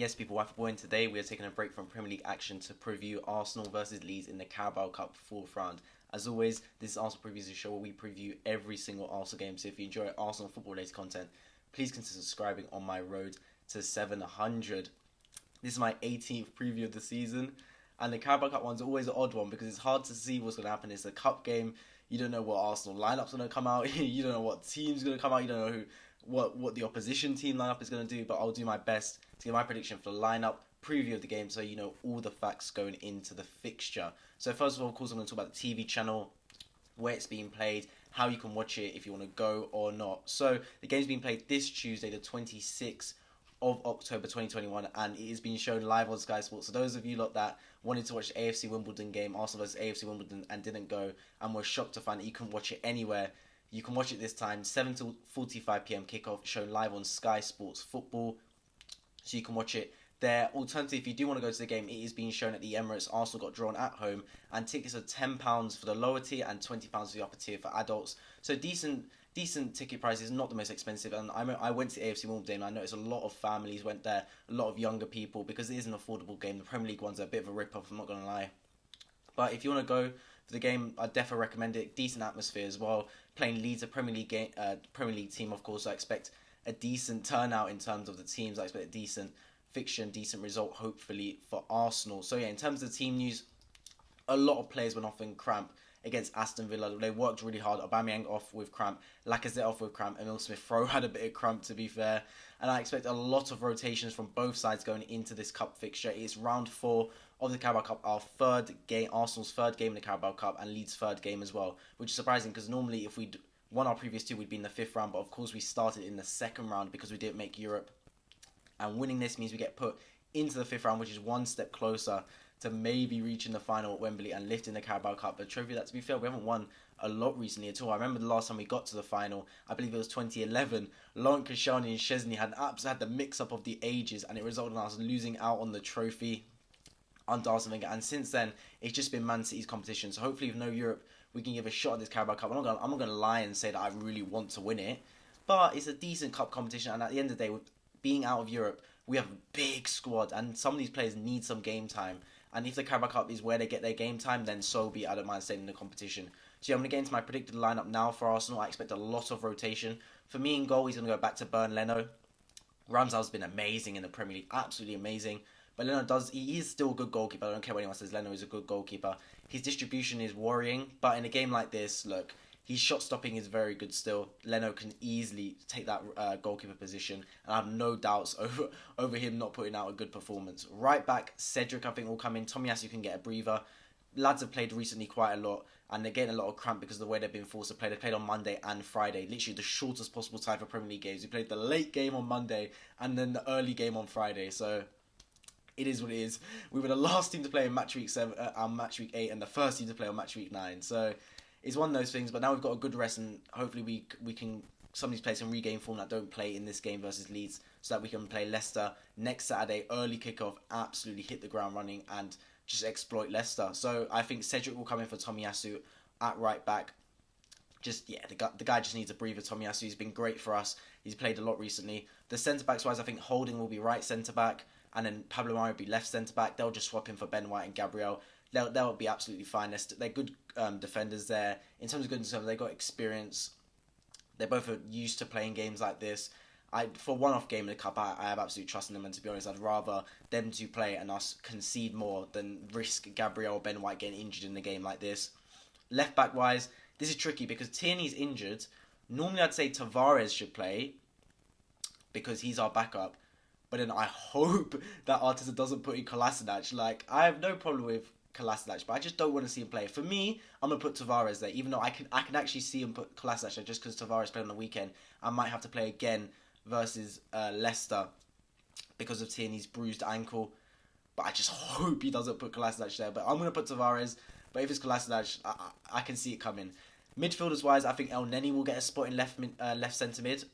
Yes, people, Waffle and today we are taking a break from Premier League action to preview Arsenal versus Leeds in the Carabao Cup fourth round. As always, this is Arsenal Previews, a show where we preview every single Arsenal game. So if you enjoy Arsenal football-related content, please consider subscribing on my road to 700. This is my 18th preview of the season, and the Carabao Cup one's always an odd one because it's hard to see what's going to happen. It's a cup game. You don't know what Arsenal lineup's going to come out. You don't know what team's going to come out. You don't know what the opposition team lineup is going to do. But I'll do my best to get my prediction for the lineup, preview of the game, so you know all the facts going into the fixture. So first of all, of course, I'm going to talk about the TV channel, where it's being played, how you can watch it if you want to go or not. So the game's being played this Tuesday, the 26th of October 2021, and it is being shown live on Sky Sports. So those of you lot that wanted to watch the AFC Wimbledon game, Arsenal versus AFC Wimbledon, and didn't go, and were shocked to find that you can watch it anywhere, you can watch it this time, 7 to 45 p.m. kickoff, shown live on Sky Sports Football. So you can watch it there. Alternatively, if you do want to go to the game, it is being shown at the Emirates. Arsenal got drawn at home, and tickets are £10 for the lower tier and £20 for the upper tier for adults. So decent ticket prices, not the most expensive. And I went to the AFC Wimbledon, and I noticed a lot of families went there, a lot of younger people, because it is an affordable game. The Premier League ones are a bit of a rip-off, I'm not going to lie. But if you want to go for the game, I definitely recommend it. Decent atmosphere as well. Playing Leeds, a Premier League team, of course. I expect a decent turnout in terms of the teams. I expect a decent fixture and decent result, hopefully, for Arsenal. So yeah, in terms of the team news, a lot of players went off in cramp against Aston Villa. They worked really hard. Aubameyang off with cramp, Lacazette off with cramp, Emil Smith-Rowe had a bit of cramp, to be fair. And I expect a lot of rotations from both sides going into this cup fixture. It's round 4 of the Carabao Cup, our third game, Arsenal's third game in the Carabao Cup, and Leeds' third game as well, which is surprising because normally if we'd won our previous two, we'd be in the 5th round, but of course we started in the 2nd round because we didn't make Europe. And winning this means we get put into the 5th round, which is one step closer to maybe reaching the final at Wembley and lifting the Carabao Cup, a trophy that, to be fair, we haven't won a lot recently at all. I remember the last time we got to the final, I believe it was 2011. Laurent Koscielny and Szczesny had the mix-up of the ages, and it resulted in us losing out on the trophy under Arsene Wenger. And since then, it's just been Man City's competition. So hopefully with no Europe, we can give a shot at this Carabao Cup. I'm not gonna lie and say that I really want to win it, but it's a decent cup competition, and at the end of the day, with being out of Europe, we have a big squad, and some of these players need some game time. And if the Carabao Cup is where they get their game time, then so be it. I don't mind staying in the competition. So yeah, I'm going to get into my predicted lineup now for Arsenal. I expect a lot of rotation. For me in goal, he's going to go back to Bernd Leno. Ramsdale's been amazing in the Premier League, absolutely amazing. But he is still a good goalkeeper. I don't care what anyone says, Leno is a good goalkeeper. His distribution is worrying, but in a game like this, look, his shot stopping is very good still. Leno can easily take that goalkeeper position, and I have no doubts over him not putting out a good performance. Right back, Cedric I think will come in. Tomiyasu can get a breather. Lads have played recently quite a lot, and they're getting a lot of cramp because of the way they've been forced to play. They played on Monday and Friday, literally the shortest possible time for Premier League games. We played the late game on Monday and then the early game on Friday, so it is what it is. We were the last team to play in match week 7, match week 8, and the first team to play on match week 9. So it's one of those things. But now we've got a good rest, and hopefully we can some of these players can regain form that don't play in this game versus Leeds, so that we can play Leicester next Saturday, early kickoff, absolutely hit the ground running and just exploit Leicester. So I think Cedric will come in for Tomiyasu at right back. The guy just needs a breather. Tomiyasu, he's been great for us. He's played a lot recently. The centre backs wise, I think Holding will be right centre back, and then Pablo Mari will be left centre back. They'll just swap him for Ben White and Gabriel. They'll be absolutely fine. They're good defenders there. In terms of good defenders, they've got experience. They both are used to playing games like this. For a one-off game in the Cup, I have absolute trust in them, and to be honest, I'd rather them two play and us concede more than risk Gabriel or Ben White getting injured in a game like this. Left back wise, this is tricky because Tierney's injured. Normally I'd say Tavares should play because he's our backup, but then I hope that Arteta doesn't put in Kolasinac. Like, I have no problem with Kolasinac, but I just don't want to see him play. For me, I'm going to put Tavares there, even though I can actually see him put Kolasinac there just because Tavares played on the weekend. I might have to play again versus Leicester because of Tierney's bruised ankle, but I just hope he doesn't put Kolasinac there. But I'm going to put Tavares, but if it's Kolasinac, I can see it coming. Midfielders wise, I think El Neni will get a spot in left centre mid.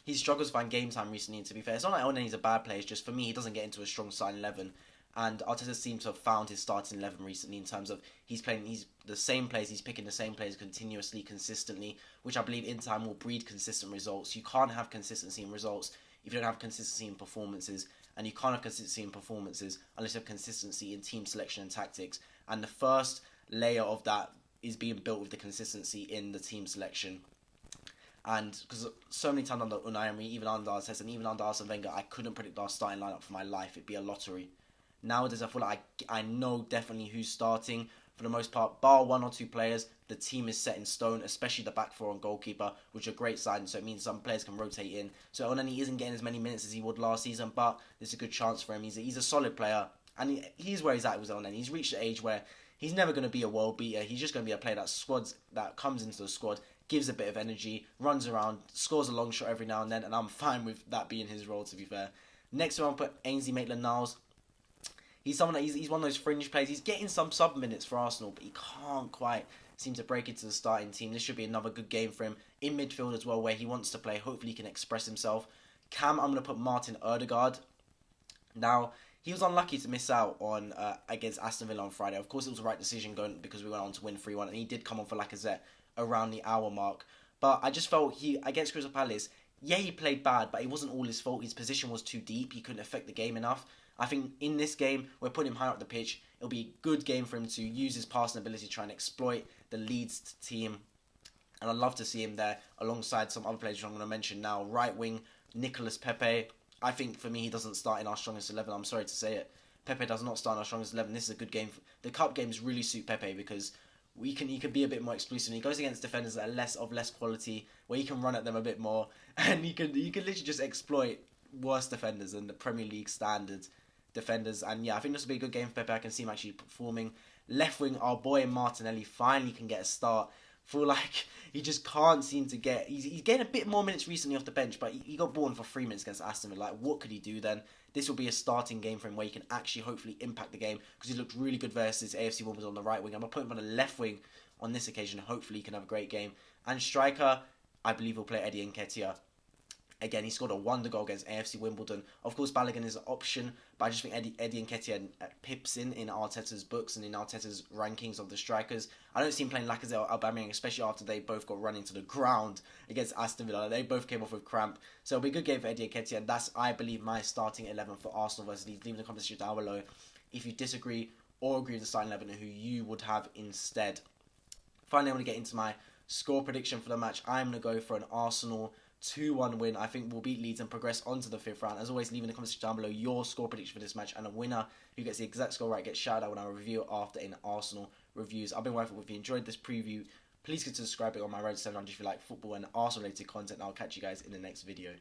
He struggles to find game time recently, and to be fair, it's not like El Neni's a bad player, it's just for me, he doesn't get into a strong starting 11. And Arteta seems to have found his starting 11 recently in terms of he's the same players, he's picking the same players continuously, consistently, which I believe in time will breed consistent results. You can't have consistency in results if you don't have consistency in performances, and you can't have consistency in performances unless you have consistency in team selection and tactics. And the first layer of that is being built with the consistency in the team selection. And because so many times under Unai Emery, even under Arteta, and even under Arsene Wenger, I couldn't predict our starting lineup for my life. It'd be a lottery. Nowadays, I feel like I know definitely who's starting. For the most part, bar 1 or 2 players, the team is set in stone, especially the back 4 and goalkeeper, which are great signings, so it means some players can rotate in. So Onana isn't getting as many minutes as he would last season, but there's a good chance for him. He's a solid player, and he's where he's at with Onana. He's reached the age where he's never going to be a world beater. He's just going to be a player that comes into the squad, gives a bit of energy, runs around, scores a long shot every now and then, and I'm fine with that being his role, to be fair. Next one, I'll put Ainsley Maitland-Niles. He's someone that he's one of those fringe players. He's getting some sub minutes for Arsenal, but he can't quite seem to break into the starting team. This should be another good game for him in midfield as well, where he wants to play. Hopefully, he can express himself. Cam, I'm going to put Martin Ødegaard. Now, he was unlucky to miss out on against Aston Villa on Friday. Of course, it was the right decision going because we went on to win 3-1, and he did come on for Lacazette around the hour mark. But I just felt against Crystal Palace, yeah, he played bad, but it wasn't all his fault. His position was too deep. He couldn't affect the game enough. I think in this game, we're putting him higher up the pitch. It'll be a good game for him to use his passing ability to try and exploit the Leeds team. And I'd love to see him there alongside some other players which I'm going to mention now. Right wing, Nicolas Pepe. I think for me, he doesn't start in our strongest 11. I'm sorry to say it. Pepe does not start in our strongest 11. This is a good game. The cup games really suit Pepe because he can be a bit more exclusive. He goes against defenders that are less quality, where he can run at them a bit more, and he can literally just exploit worse defenders than the Premier League standard defenders. And yeah, I think this will be a good game for Pepe. I can see him actually performing. Left wing, our boy Martinelli finally can get a start. Feel like he just can't seem to get. He's getting a bit more minutes recently off the bench, but he got brought in for 3 minutes against Aston Villa. Like, what could he do then? This will be a starting game for him where he can actually hopefully impact the game because he looked really good versus AFC Wimbledon on the right wing. I'm going to put him on the left wing on this occasion. Hopefully he can have a great game. And striker, I believe he'll play Eddie Nketiah. Again, he scored a wonder goal against AFC Wimbledon. Of course, Balogun is an option, but I just think Eddie Nketiah pips in Arteta's books and in Arteta's rankings of the strikers. I don't see him playing Lacazette or Aubameyang, especially after they both got run into the ground against Aston Villa. They both came off with cramp. So it'll be a good game for Eddie Nketiah, and that's, I believe, my starting 11 for Arsenal versus Leeds. Leave in the comments down below if you disagree or agree with the starting 11 and who you would have instead. Finally, I'm going to get into my score prediction for the match. I'm going to go for an Arsenal 2-1 win. I think we'll beat Leeds and progress on to the 5th round. As always, leave in the comments down below your score prediction for this match, and a winner who gets the exact score right gets shouted out when I review it after in Arsenal reviews. I've been working. If you enjoyed this preview, please consider subscribing on my road to 700 if you like football and Arsenal related content, and I'll catch you guys in the next video.